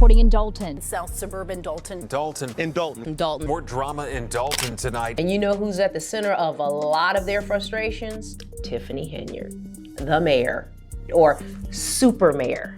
reporting in Dolton. South suburban Dolton. In Dolton. More drama in Dolton tonight. And you know who's at the center of a lot of their frustrations? Tiffany Henyard, the mayor, or super mayor,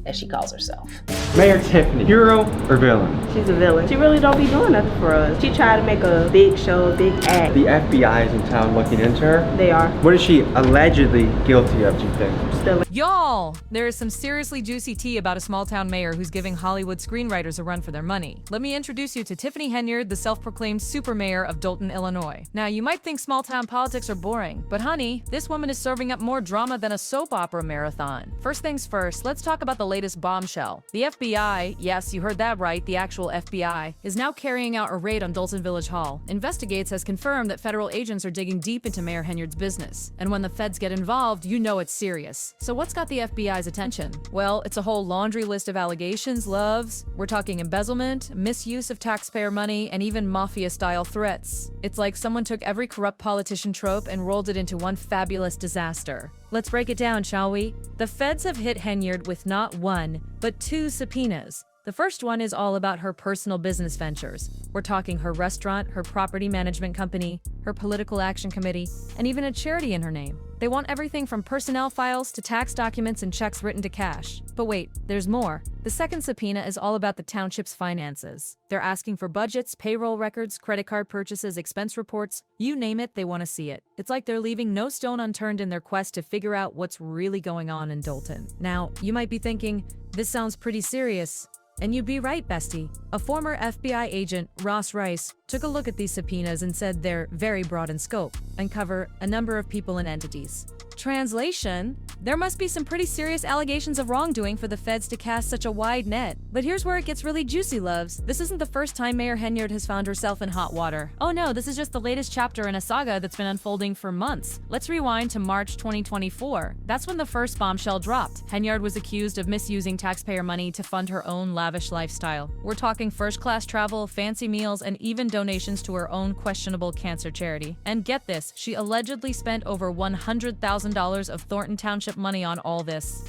as she calls herself. Mayor Tiffany, hero or villain? She's a villain. She really don't be doing nothing for us. She tried to make a big show, a big act. The FBI is in town looking into her. They are. What is she allegedly guilty of, do you think? Still. Y'all, there is some seriously juicy tea about a small-town mayor who's giving Hollywood screenwriters a run for their money. Let me introduce you to Tiffany Henyard, the self-proclaimed super mayor of Dolton, Illinois. Now, you might think small-town politics are boring, but honey, this woman is serving up more drama than a soap opera marathon. First things first, let's talk about the latest bombshell. The FBI, yes, you heard that right, the actual FBI, is now carrying out a raid on Dolton Village Hall. Investigates has confirmed that federal agents are digging deep into Mayor Henyard's business. And when the feds get involved, you know it's serious. So what's got the FBI's attention? Well, it's a whole laundry list of allegations, loves. We're talking embezzlement, misuse of taxpayer money, and even mafia-style threats. It's like someone took every corrupt politician trope and rolled it into one fabulous disaster. Let's break it down, shall we? The feds have hit Henyard with not one, but two subpoenas. The first one is all about her personal business ventures. We're talking her restaurant, her property management company, her political action committee, and even a charity in her name. They want everything from personnel files to tax documents and checks written to cash. But wait, there's more. The second subpoena is all about the township's finances. They're asking for budgets, payroll records, credit card purchases, expense reports. You name it, they want to see it. It's like they're leaving no stone unturned in their quest to figure out what's really going on in Dolton. Now, you might be thinking, this sounds pretty serious. And you'd be right, bestie. A former FBI agent, Ross Rice, took a look at these subpoenas and said they're very broad in scope and cover a number of people and entities. Translation: there must be some pretty serious allegations of wrongdoing for the feds to cast such a wide net. But here's where it gets really juicy, loves. This isn't the first time Mayor Henyard has found herself in hot water. Oh no, this is just the latest chapter in a saga that's been unfolding for months. Let's rewind to March 2024. That's when the first bombshell dropped. Henyard was accused of misusing taxpayer money to fund her own lavish lifestyle. We're talking first-class travel, fancy meals, and even donations to her own questionable cancer charity. And get this, she allegedly spent over $100,000 of Thornton Township money on all this.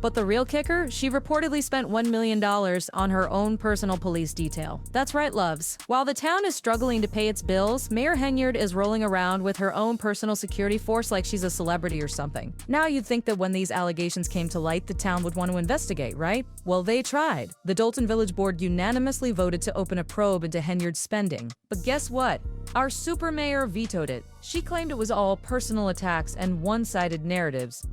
But the real kicker? She reportedly spent $1 million on her own personal police detail. That's right, loves. While the town is struggling to pay its bills, Mayor Henyard is rolling around with her own personal security force like she's a celebrity or something. Now you'd think that when these allegations came to light, the town would want to investigate, right? Well, they tried. The Dolton Village Board unanimously voted to open a probe into Henyard's spending. But guess what? Our super mayor vetoed it. She claimed it was all personal attacks and one-sided narratives.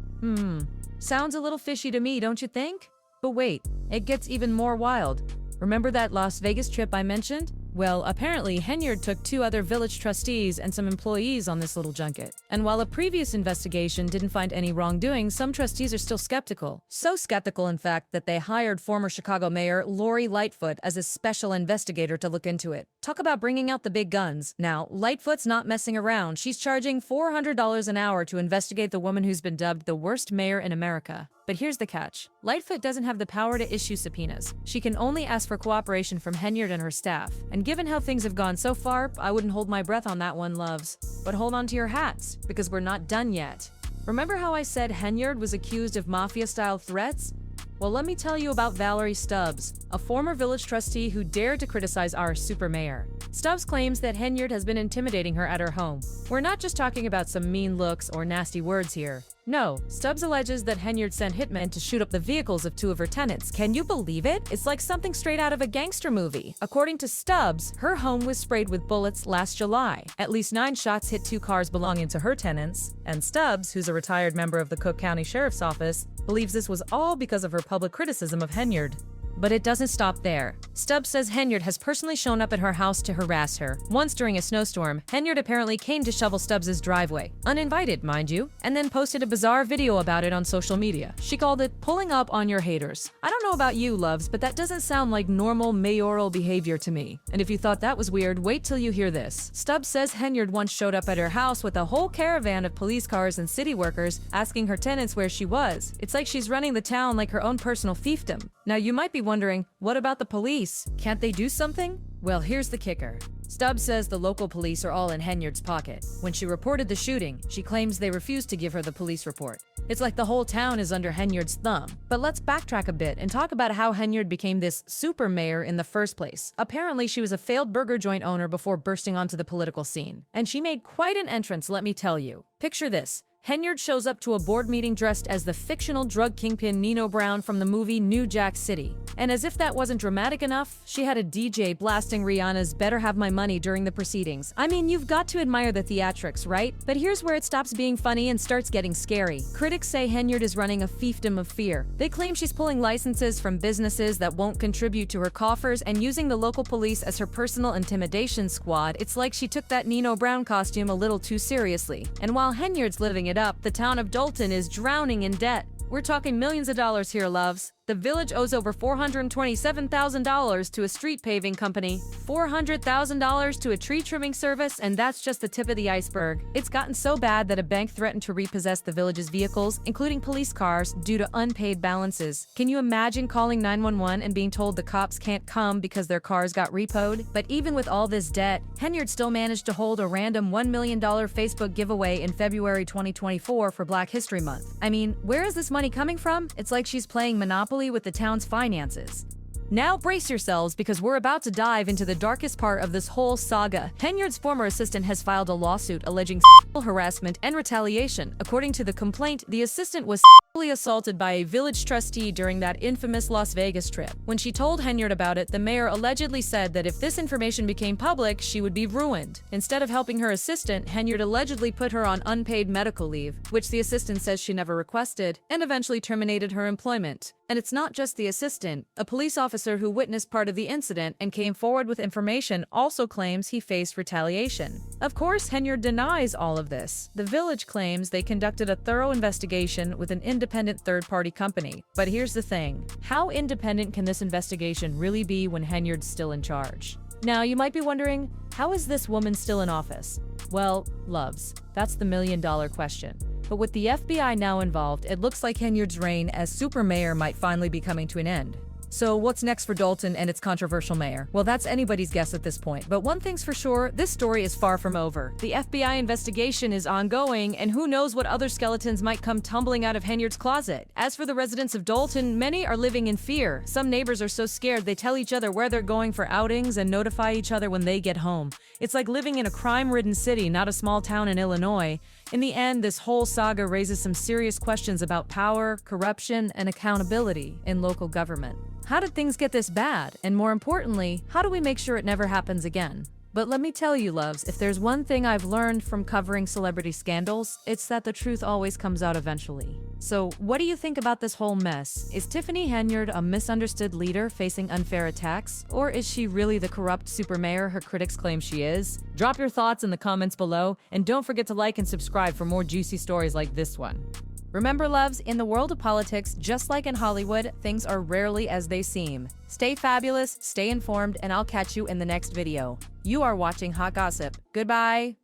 Sounds a little fishy to me, don't you think? But wait, it gets even more wild. Remember that Las Vegas trip I mentioned? Well, apparently Henyard took 2 other village trustees and some employees on this little junket. And while a previous investigation didn't find any wrongdoing, some trustees are still skeptical. So skeptical, in fact, that they hired former Chicago Mayor Lori Lightfoot as a special investigator to look into it. Talk about bringing out the big guns. Now, Lightfoot's not messing around. She's charging $400 an hour to investigate the woman who's been dubbed the worst mayor in America. But here's the catch. Lightfoot doesn't have the power to issue subpoenas. She can only ask for cooperation from Henyard and her staff. And given how things have gone so far, I wouldn't hold my breath on that one, loves. But hold on to your hats, because we're not done yet. Remember how I said Henyard was accused of mafia-style threats? Well, let me tell you about Valerie Stubbs, a former village trustee who dared to criticize our super mayor. Stubbs claims that Henyard has been intimidating her at her home. We're not just talking about some mean looks or nasty words here. No, Stubbs alleges that Henyard sent hitmen to shoot up the vehicles of 2 of her tenants. Can you believe it? It's like something straight out of a gangster movie. According to Stubbs, her home was sprayed with bullets last July. At least 9 shots hit 2 cars belonging to her tenants. And Stubbs, who's a retired member of the Cook County Sheriff's Office, believes this was all because of her public criticism of Henyard. But it doesn't stop there. Stubbs says Henyard has personally shown up at her house to harass her. Once during a snowstorm, Henyard apparently came to shovel Stubbs' driveway. Uninvited, mind you. And then posted a bizarre video about it on social media. She called it pulling up on your haters. I don't know about you, loves, but that doesn't sound like normal mayoral behavior to me. And if you thought that was weird, wait till you hear this. Stubbs says Henyard once showed up at her house with a whole caravan of police cars and city workers asking her tenants where she was. It's like she's running the town like her own personal fiefdom. Now you might be wondering, what about the police? Can't they do something? Well, here's the kicker. Stubbs says the local police are all in Henyard's pocket. When she reported the shooting, she claims they refused to give her the police report. It's like the whole town is under Henyard's thumb. But let's backtrack a bit and talk about how Henyard became this super mayor in the first place. Apparently, she was a failed burger joint owner before bursting onto the political scene. And she made quite an entrance, let me tell you. Picture this. Henyard shows up to a board meeting dressed as the fictional drug kingpin Nino Brown from the movie New Jack City. And as if that wasn't dramatic enough, she had a DJ blasting Rihanna's Better Have My Money during the proceedings. I mean, you've got to admire the theatrics, right? But here's where it stops being funny and starts getting scary. Critics say Henyard is running a fiefdom of fear. They claim she's pulling licenses from businesses that won't contribute to her coffers and using the local police as her personal intimidation squad. It's like she took that Nino Brown costume a little too seriously. And while Henyard's living it up, the town of Dolton is drowning in debt. We're talking millions of dollars here, loves. The village owes over $427,000 to a street paving company, $400,000 to a tree trimming service, and that's just the tip of the iceberg. It's gotten so bad that a bank threatened to repossess the village's vehicles, including police cars, due to unpaid balances. Can you imagine calling 911 and being told the cops can't come because their cars got repoed? But even with all this debt, Henyard still managed to hold a random $1 million Facebook giveaway in February 2024 for Black History Month. I mean, where is this money coming from? It's like she's playing Monopoly with the town's finances. Now brace yourselves because we're about to dive into the darkest part of this whole saga. Henyard's former assistant has filed a lawsuit alleging sexual harassment and retaliation. According to the complaint, the assistant was sexually assaulted by a village trustee during that infamous Las Vegas trip. When she told Henyard about it, the mayor allegedly said that if this information became public, she would be ruined. Instead of helping her assistant, Henyard allegedly put her on unpaid medical leave, which the assistant says she never requested, and eventually terminated her employment. And it's not just the assistant. A police officer who witnessed part of the incident and came forward with information also claims he faced retaliation. Of course, Henyard denies all of this. The village claims they conducted a thorough investigation with an independent third-party company. But here's the thing. How independent can this investigation really be when Henyard's still in charge? Now, you might be wondering, how is this woman still in office? Well, loves, that's the million-dollar question. But with the FBI now involved, it looks like Henyard's reign as super mayor might finally be coming to an end. So what's next for Dolton and its controversial mayor? Well, that's anybody's guess at this point. But one thing's for sure, this story is far from over. The FBI investigation is ongoing, and who knows what other skeletons might come tumbling out of Henyard's closet. As for the residents of Dolton, many are living in fear. Some neighbors are so scared they tell each other where they're going for outings and notify each other when they get home. It's like living in a crime-ridden city, not a small town in Illinois. In the end, this whole saga raises some serious questions about power, corruption, and accountability in local government. How did things get this bad? And more importantly, how do we make sure it never happens again? But let me tell you, loves, if there's one thing I've learned from covering celebrity scandals, it's that the truth always comes out eventually. So, what do you think about this whole mess? Is Tiffany Henyard a misunderstood leader facing unfair attacks? Or is she really the corrupt super mayor her critics claim she is? Drop your thoughts in the comments below, and don't forget to like and subscribe for more juicy stories like this one. Remember, loves, in the world of politics, just like in Hollywood, things are rarely as they seem. Stay fabulous, stay informed, and I'll catch you in the next video. You are watching Hot Gossip. Goodbye.